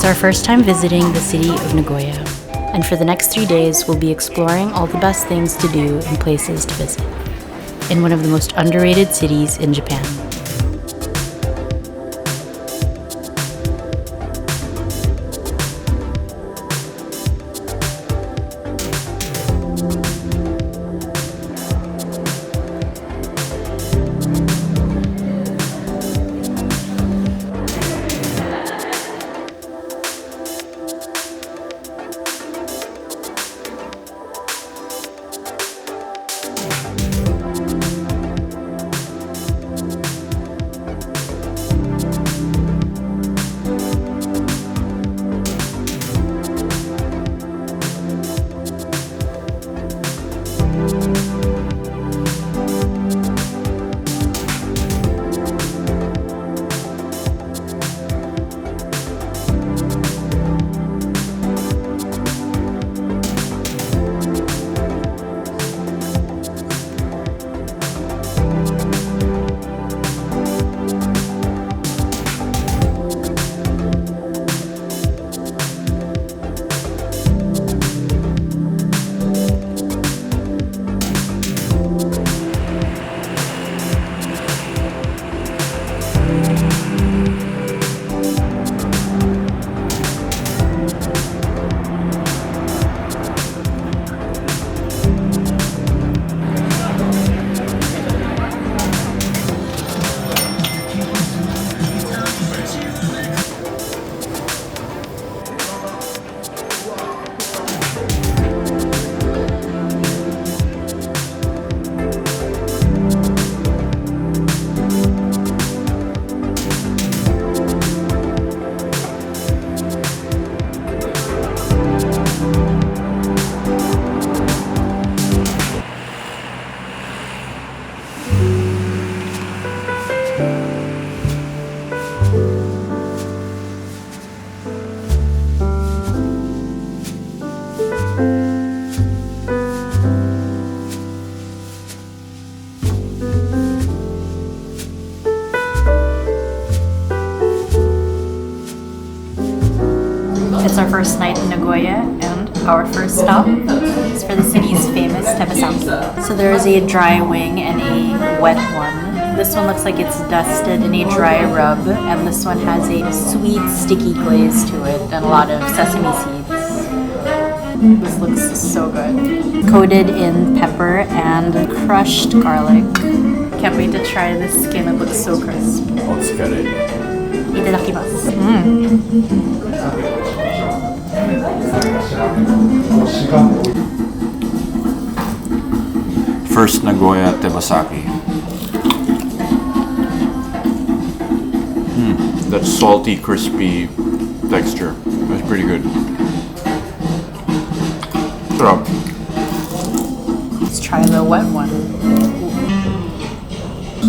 It's our first time visiting the city of Nagoya, and for the next 3 days we'll be exploring all the best things to do and places to visit in one of the most underrated cities in Japan. It's our first night in Nagoya, and our first stop is for the city's famous Tebasaki. So there is a dry wing and a wet one. This one looks like it's dusted in a dry rub, and this one has a sweet, sticky glaze to it and a lot of sesame seeds. This looks so good. Coated in pepper and crushed garlic. Can't wait to try this skin, it looks so crisp. Itadakimasu. First Nagoya Tebasaki. That salty, crispy texture. That's pretty good. Sarap. Let's try the wet one.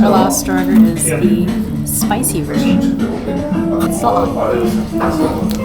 Our last starter is the spicy version. It's still hot.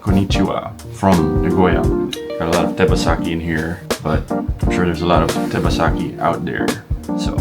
Konnichiwa from Nagoya. Got a lot of Tebasaki in here, but I'm sure there's a lot of Tebasaki out there. So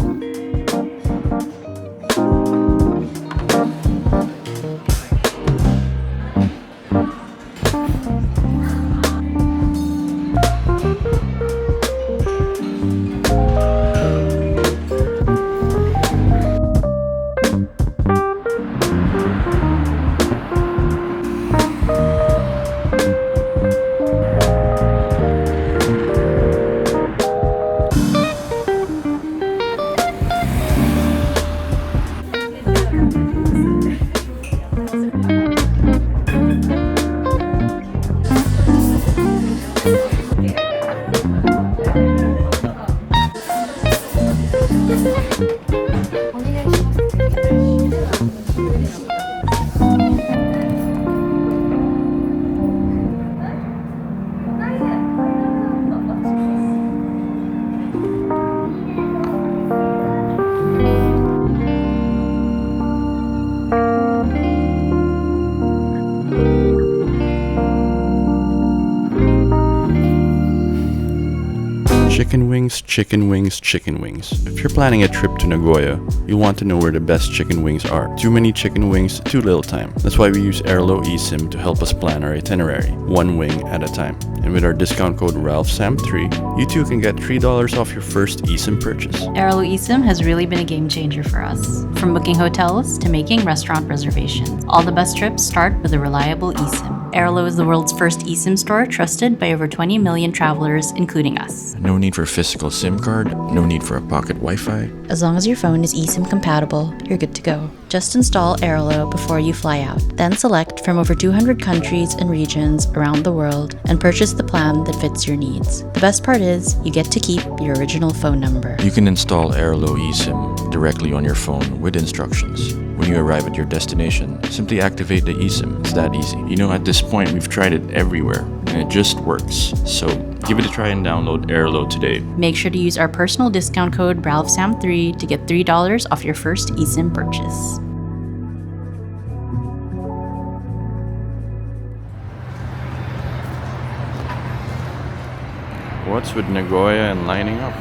Chicken wings, chicken wings, chicken wings. If you're planning a trip to Nagoya, you'll want to know where the best chicken wings are. Too many chicken wings, too little time. That's why we use Airlo eSIM to help us plan our itinerary, one wing at a time. And with our discount code RALPHSAM3, you too can get $3 off your first eSIM purchase. Airlo eSIM has really been a game changer for us. From booking hotels to making restaurant reservations, all the best trips start with a reliable eSIM. Airlo is the world's first eSIM store trusted by over 20 million travelers, including us. No need for a physical SIM card, no need for a pocket Wi-Fi. As long as your phone is eSIM compatible, you're good to go. Just install Airlo before you fly out. Then select from over 200 countries and regions around the world and purchase the plan that fits your needs. The best part is, you get to keep your original phone number. You can install Airlo eSIM directly on your phone with instructions. When you arrive at your destination, simply activate the eSIM. It's that easy. You know, at this point, we've tried it everywhere, and it just works. So give it a try and download Airlo today. Make sure to use our personal discount code RALPHSAM3 to get $3 off your first eSIM purchase. What's with Nagoya and lining up?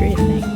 anniversary thing.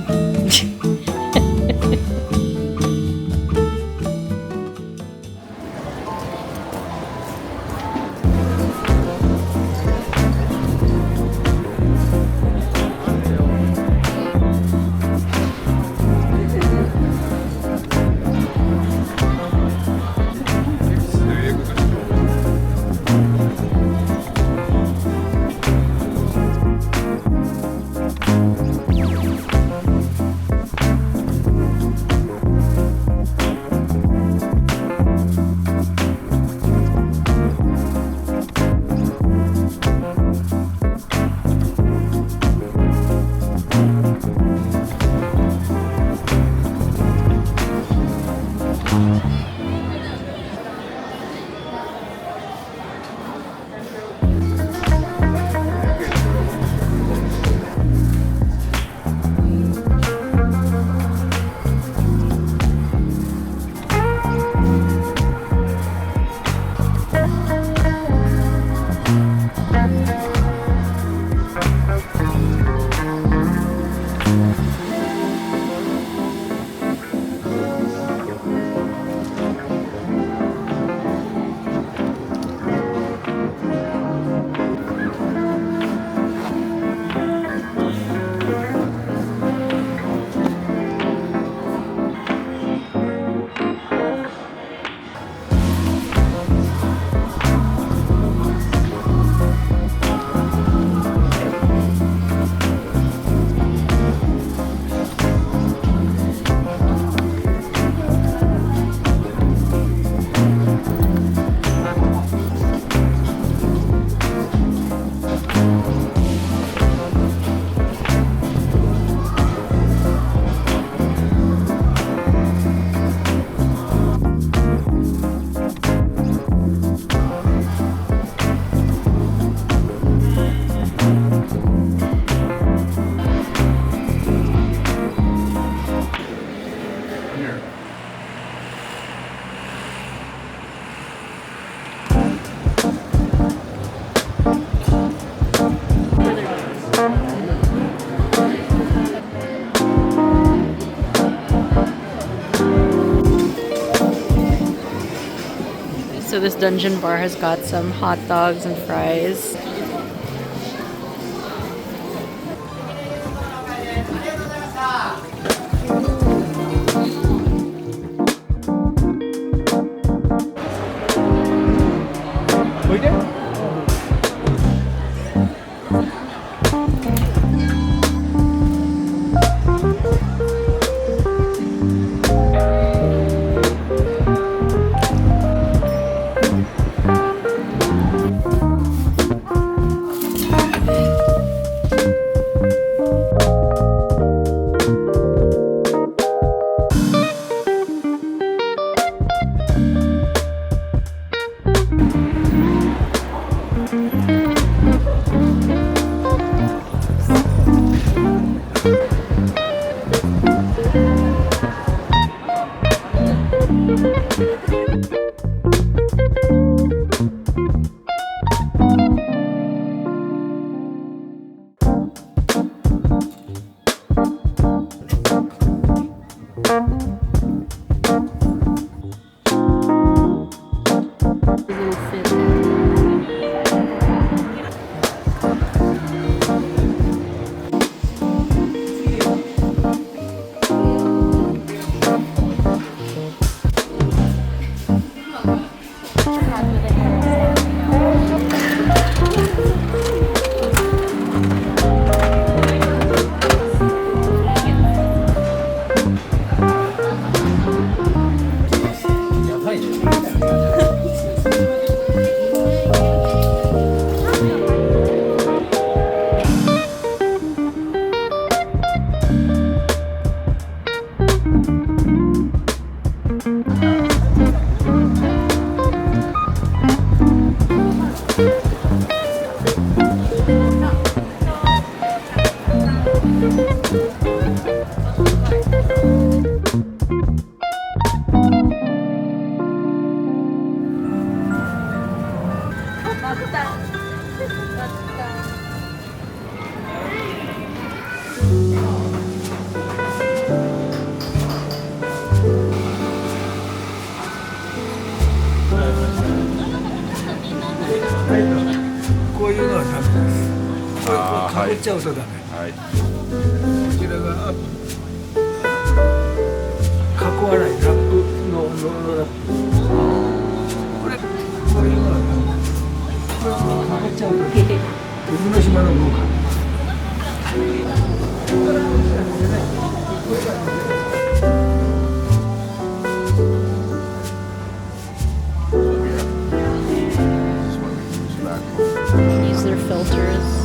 So this dungeon bar has got some hot dogs and fries. かぶっちゃうとダメ。はい。こちらが加工洗いラップのラップ。これはかぶっちゃうと僕の島の農家。Use their filters.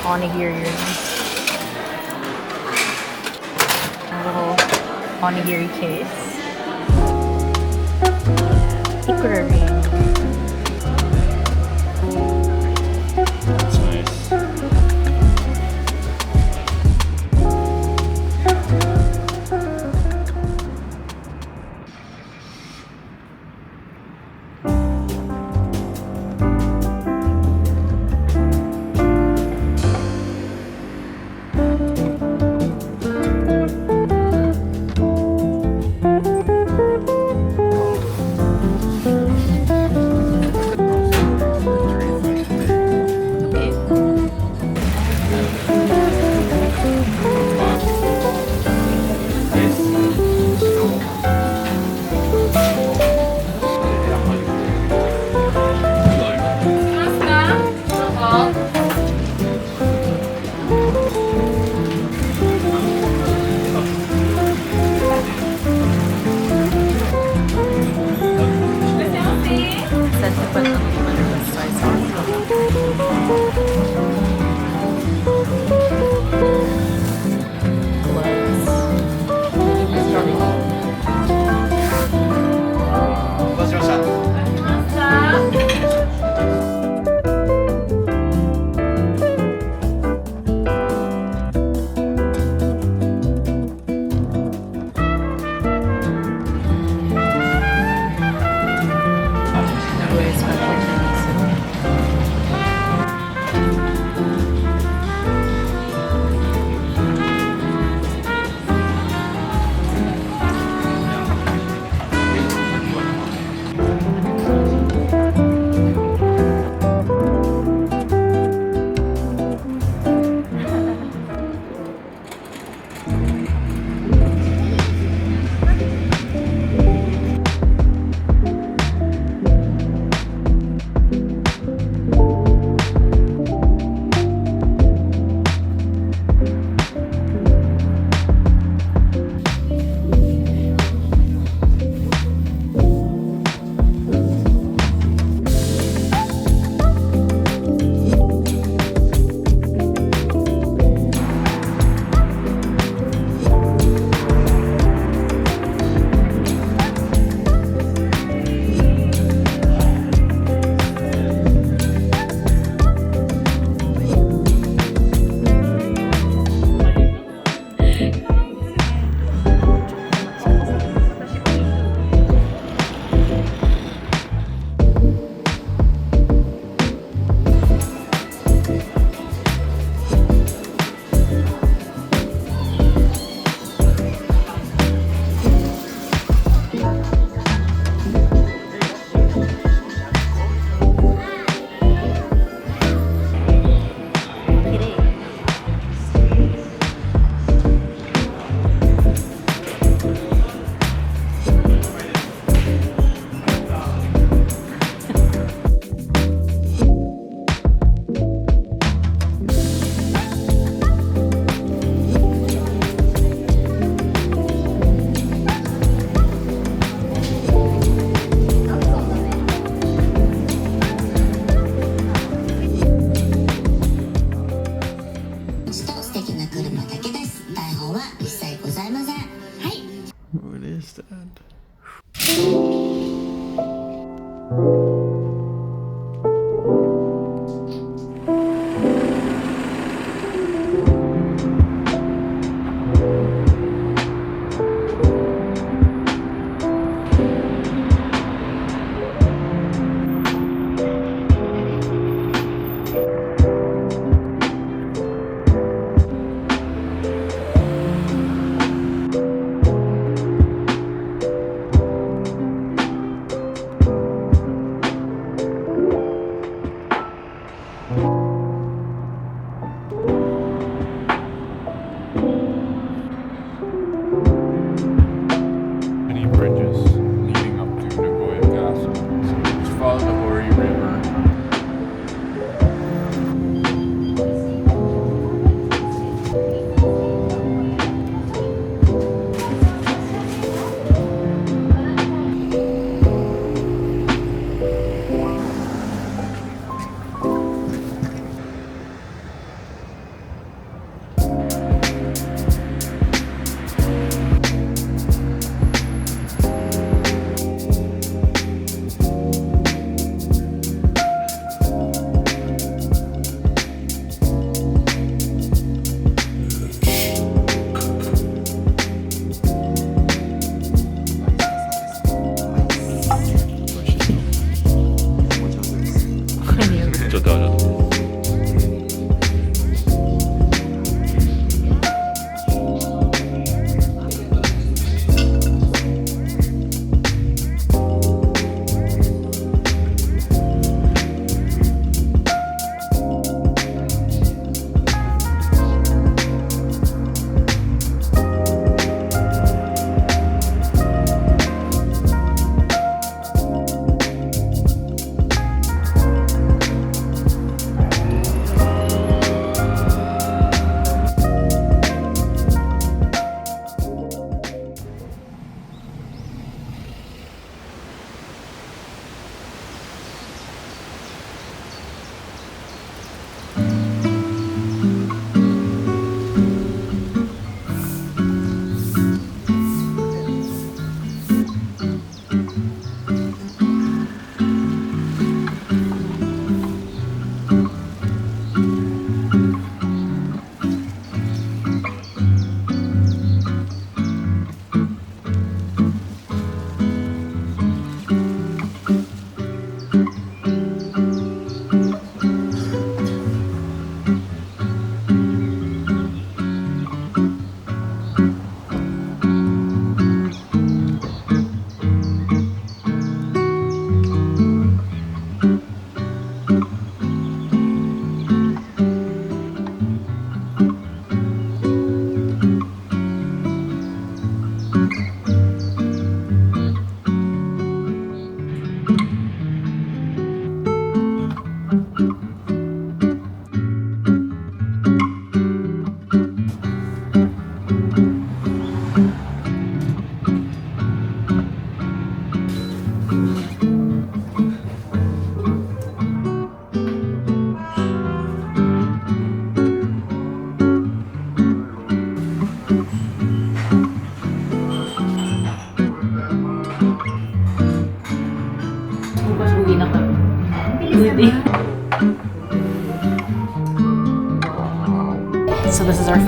Onigiri. A little onigiri case. Hikura ring. That's nice. What is that?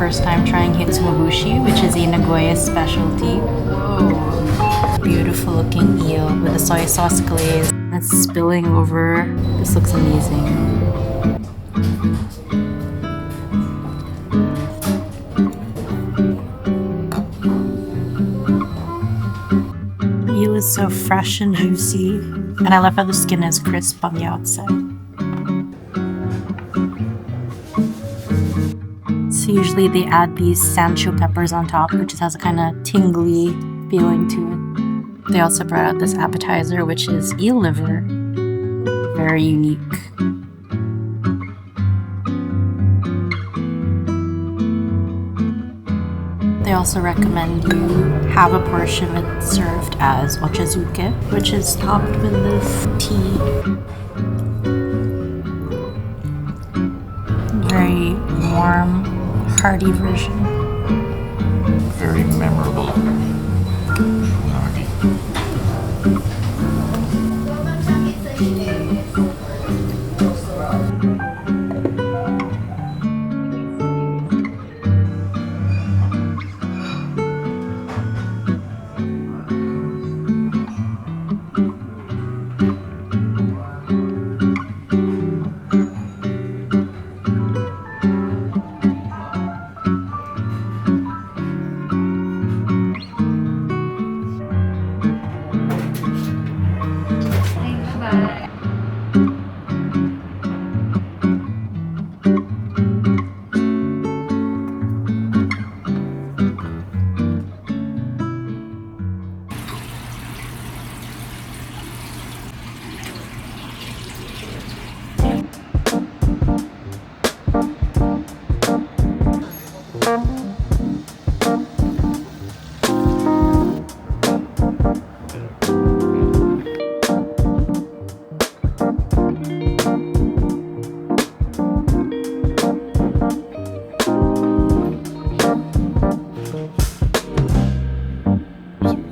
first time trying Hitsumabushi, which is a Nagoya specialty. Whoa. Beautiful looking eel with a soy sauce glaze. That's spilling over. This looks amazing. Eel is so fresh and juicy, and I love how the skin is crisp on the outside. So usually they add these sancho peppers on top, which just has a kind of tingly feeling to it. They also brought out this appetizer, which is eel liver. Very unique. They also recommend you have a portion of it served as ochazuke, which is topped with this tea. Very warm, hearty version. Very memorable unagi.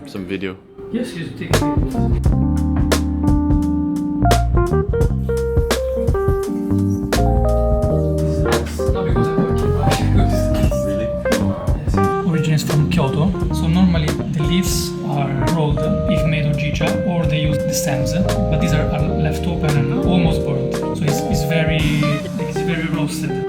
Some video. Yes, you take it. Origins from Kyoto. So normally the leaves are rolled if made of jicha, or they use the stems, but these are left open and almost burnt. So it's very roasted.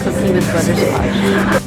Cookie with butterscotch.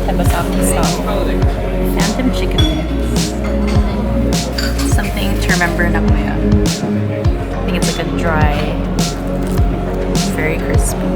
Tebasaki style. Phantom chicken wings. Something to remember Nagoya. I think it's like a dry, very crispy.